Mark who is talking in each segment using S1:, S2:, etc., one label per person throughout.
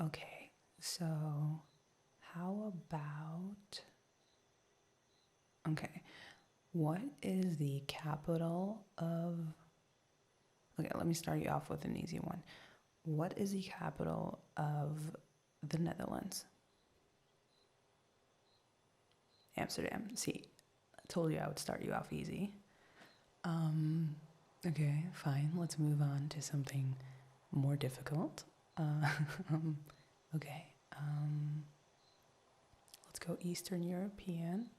S1: Okay, so how about. Okay, what is the capital of. Okay, let me start you off with an easy one. What is the capital of the Netherlands? Amsterdam. See, I told you I would start you off easy. Okay, fine. Let's move on to something more difficult. Okay. Let's go Eastern European.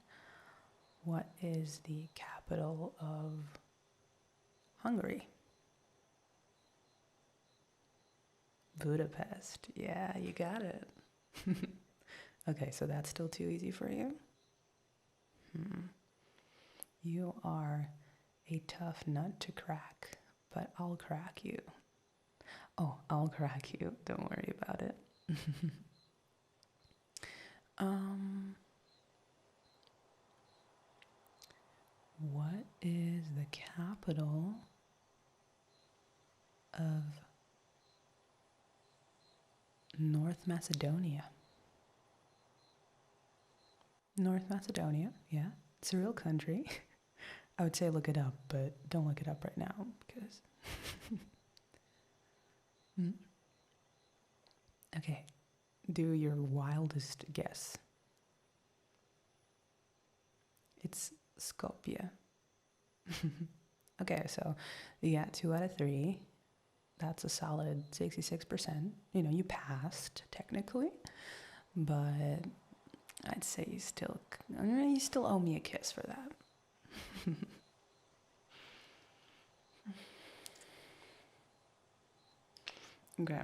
S1: What is the capital of Hungary? Budapest. Yeah, you got it. Okay, so that's still too easy for you? You are a tough nut to crack, but I'll crack you. Oh, I'll crack you. Don't worry about it. What is the capital of North Macedonia? North Macedonia, yeah. It's a real country. I would say look it up, but don't look it up right now because. Okay, do your wildest guess. It's Skopje. Okay, so you got 2 out of 3. That's a solid 66%. You know, you passed technically, but I'd say you still owe me a kiss for that. Okay,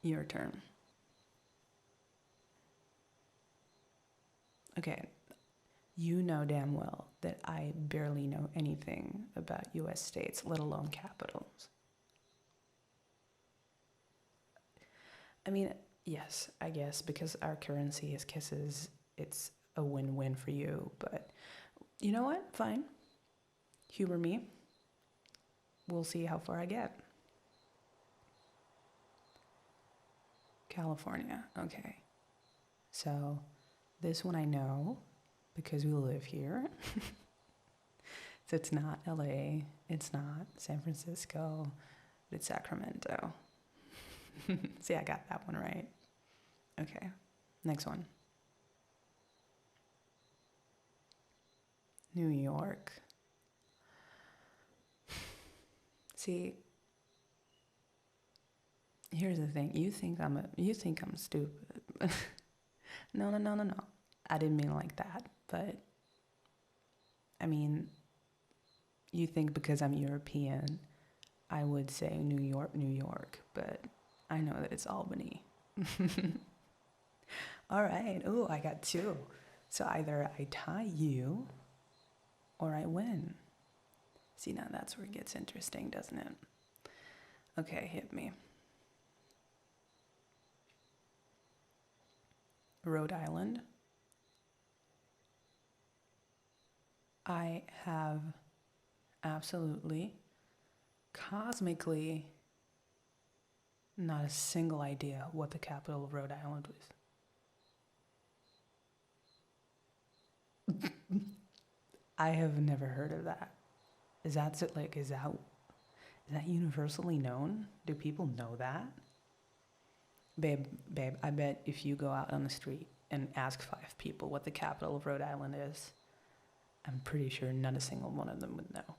S1: your turn. Okay, you know damn well that I barely know anything about US states, let alone capitals. I mean, yes, I guess because our currency is kisses, it's a win-win for you, but you know what? Fine. Humor me. We'll see how far I get. California. Okay. So this one I know because we live here. So it's not LA, it's not San Francisco, but it's Sacramento. See, I got that one right. Okay, next one. New York. See, here's the thing. You think I'm stupid. No. I didn't mean like that, but I mean, you think because I'm European, I would say New York, but I know that it's Albany. All right. Oh, I got 2. So either I tie you or I win. See, now that's where it gets interesting, doesn't it? Okay, hit me. Rhode Island. I have absolutely, cosmically, not a single idea what the capital of Rhode Island was. I have never heard of that. Is that universally known? Do people know that? Babe, I bet if you go out on the street and ask 5 people what the capital of Rhode Island is, I'm pretty sure not a single one of them would know.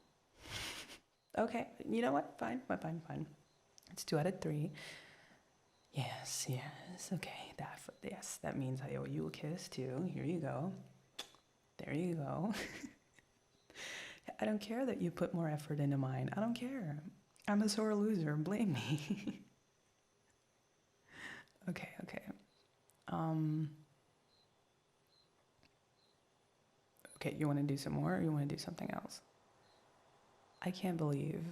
S1: Okay, you know what? Fine. It's 2 out of 3. Yes, okay. That means I owe you a kiss too. Here you go. There you go. I don't care that you put more effort into mine. I don't care. I'm a sore loser. Blame me. Okay. Okay, you want to do some more or you want to do something else? I can't believe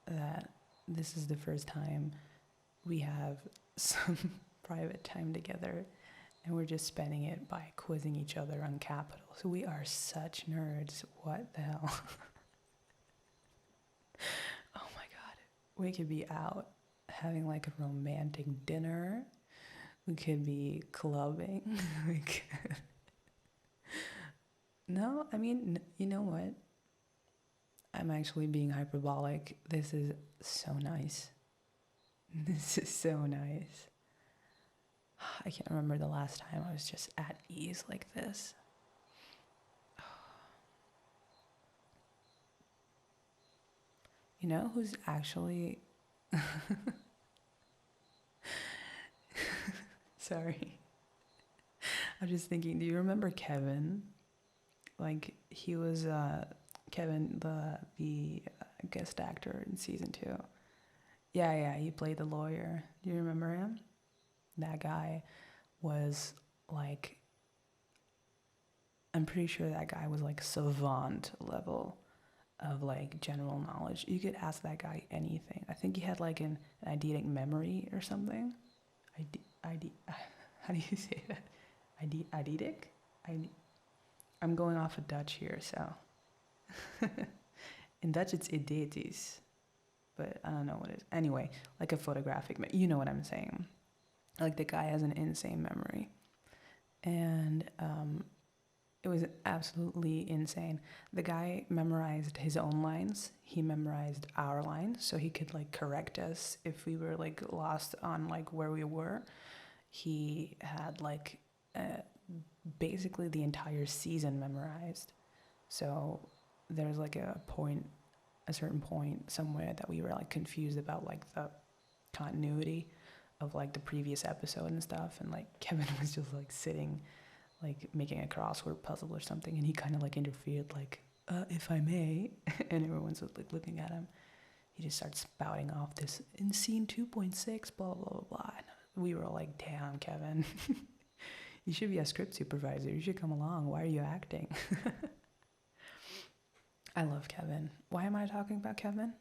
S1: that this is the first time we have some private time together and we're just spending it by quizzing each other on capitals. We are such nerds. What the hell? Oh my god. We could be out having like a romantic dinner We could be clubbing. No, I mean, you know what? I'm actually being hyperbolic. This is so nice. This is so nice. I can't remember the last time I was just at ease like this. You know who's actually... Sorry. I'm just thinking, do you remember Kevin? Like, he was Kevin, the guest actor in season 2. Yeah, he played the lawyer. Do you remember him? That guy was like, I'm pretty sure that guy was like savant level of like general knowledge. You could ask that guy anything. I think he had like an eidetic memory or something. How do you say that? Eidetic? I'm going off of Dutch here, so. In Dutch it's eidetis, but I don't know what it is. Anyway, like a photographic, you know what I'm saying. Like the guy has an insane memory. And it was absolutely insane. The guy memorized his own lines. He memorized our lines, so he could like correct us if we were like lost on like where we were. He had like basically the entire season memorized. So there's like a certain point somewhere that we were like confused about like the continuity of like the previous episode and stuff, and like Kevin was just like sitting like making a crossword puzzle or something, and he kind of like interfered like if I may, and everyone's like looking at him. He just starts spouting off this in scene 2.6 blah blah blah blah, and we were all like, damn, Kevin. You should be a script supervisor, you should come along, why are you acting? I love Kevin. Why am I talking about Kevin?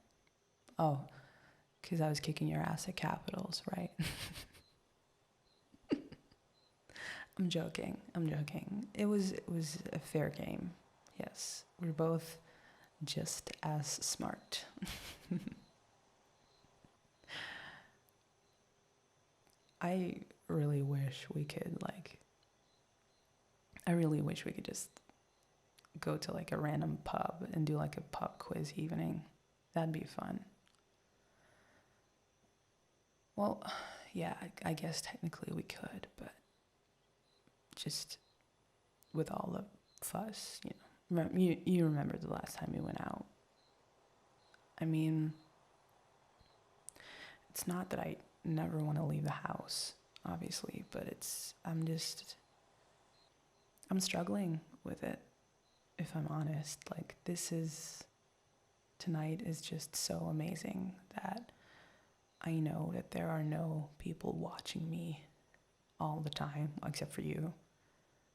S1: Oh, because I was kicking your ass at Capitals, right? I'm joking. It was a fair game. Yes, we're both just as smart. I really wish we could just go to like a random pub and do like a pub quiz evening. That'd be fun. Well, yeah, I guess technically we could, but just with all the fuss, you know. You remember the last time we went out. I mean, it's not that I never want to leave the house, obviously, but I'm struggling with it, if I'm honest. Like, tonight is just so amazing that I know that there are no people watching me all the time, except for you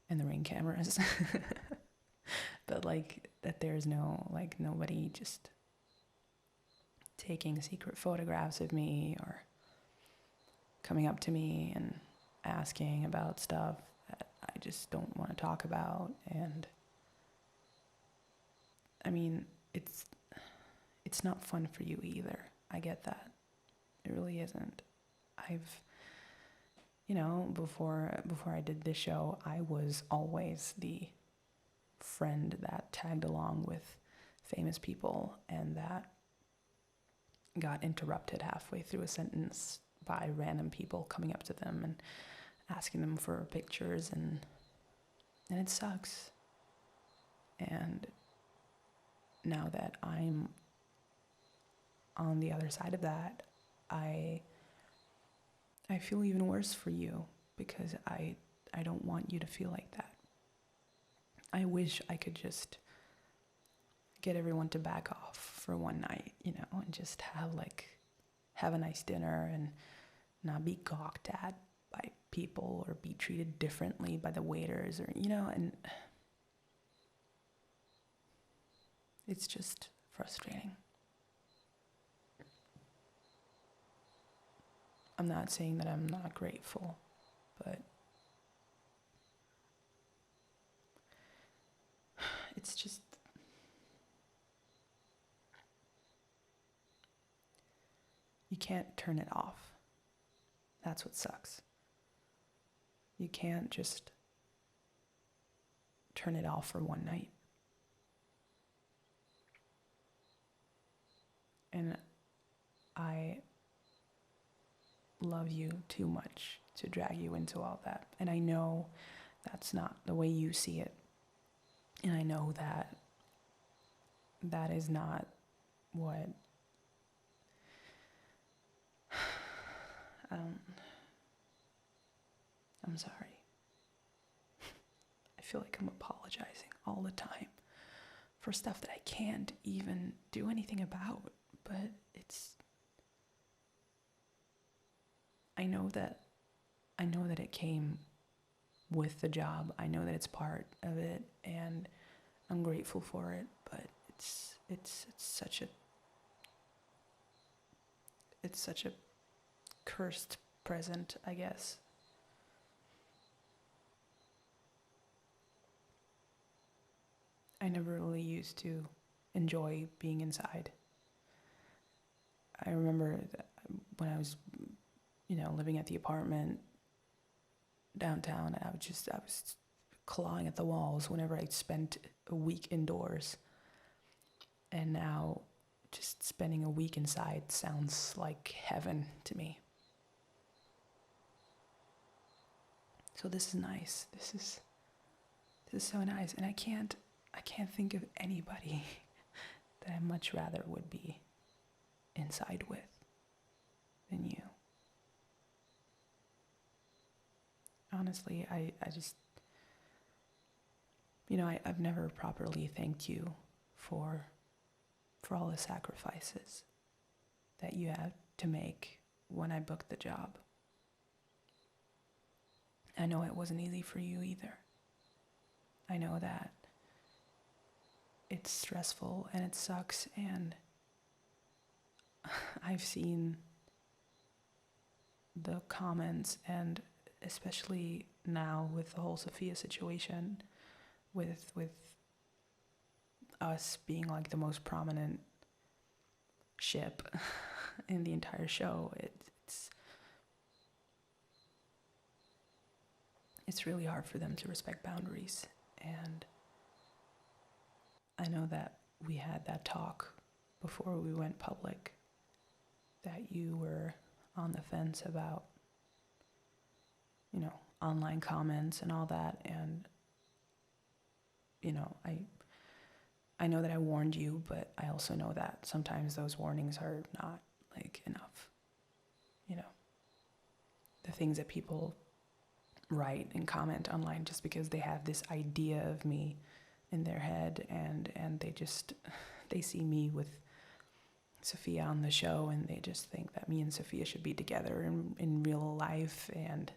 S1: and the Ring cameras. But like, that there's nobody just taking secret photographs of me or coming up to me and asking about stuff that I just don't want to talk about. And I mean, it's not fun for you either. I get that. It really isn't. Before I did this show, I was always the friend that tagged along with famous people and that got interrupted halfway through a sentence by random people coming up to them and asking them for pictures, and it sucks. And now that I'm on the other side of that, I feel even worse for you, because I don't want you to feel like that. I wish I could just get everyone to back off for one night, and just have a nice dinner and not be gawked at by people or be treated differently by the waiters, or, and it's just frustrating. I'm not saying that I'm not grateful, but it's just, you can't turn it off. That's what sucks. You can't just turn it off for one night. And I love you too much to drag you into all that. And I know that's not the way you see it. And I know that that is not what I'm sorry. I feel like I'm apologizing all the time for stuff that I can't even do anything about, but I know that it came with the job. I know that it's part of it, and I'm grateful for it, but it's such a cursed present, I guess. I never really used to enjoy being inside. I remember that when I was, living at the apartment downtown, I was clawing at the walls whenever I spent a week indoors. And now just spending a week inside sounds like heaven to me. So this is nice. This is so nice. And I can't think of anybody that I much rather would be inside with than you. Honestly, I just, I've never properly thanked you for all the sacrifices that you had to make when I booked the job. I know it wasn't easy for you either. I know that it's stressful and it sucks, and I've seen the comments, and especially now with the whole Sophia situation, with us being like the most prominent ship in the entire show, it's really hard for them to respect boundaries. And I know that we had that talk before we went public, that you were on the fence about, online comments and all that. And, I know that I warned you, but I also know that sometimes those warnings are not enough. The things that people write and comment online just because they have this idea of me in their head, and they see me with Sophia on the show, and they just think that me and Sophia should be together in real life. And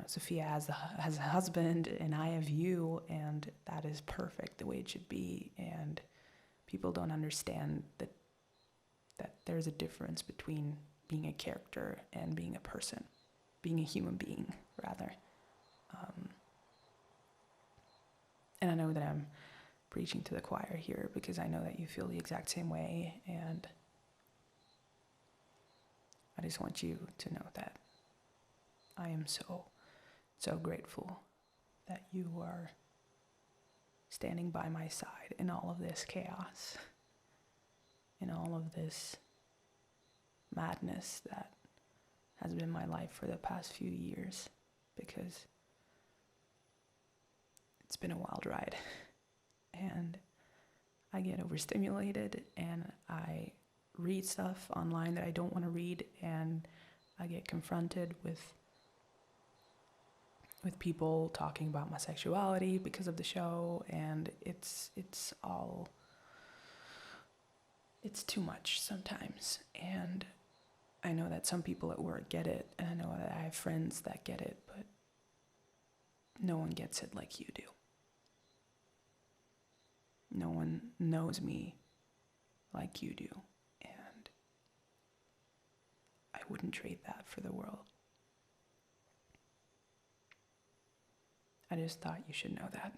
S1: Sophia has a husband and I have you, and that is perfect the way it should be. And people don't understand that there's a difference between being a character and being a person, being a human being, rather. And I know that I'm preaching to the choir here, because I know that you feel the exact same way, and I just want you to know that I am so grateful that you are standing by my side in all of this chaos, in all of this madness that has been my life for the past few years, because it's been a wild ride, and I get overstimulated, and I read stuff online that I don't want to read, and I get confronted with people talking about my sexuality because of the show, and it's too much sometimes. And I know that some people at work get it, and I know that I have friends that get it, but no one gets it like you do. No one knows me like you do, and I wouldn't trade that for the world. I just thought you should know that.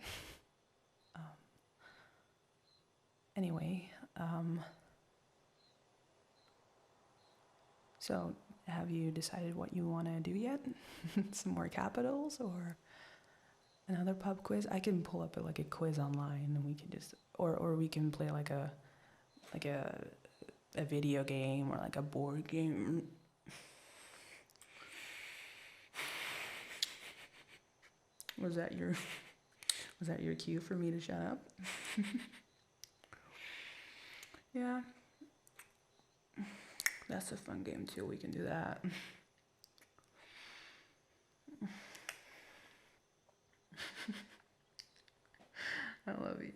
S1: Anyway, so have you decided what you want to do yet? Some more capitals or another pub quiz? I can pull up like a quiz online, and we can just, or we can play like a video game or like a board game. Was that your cue for me to shut up? Yeah. That's a fun game too. We can do that. I love you.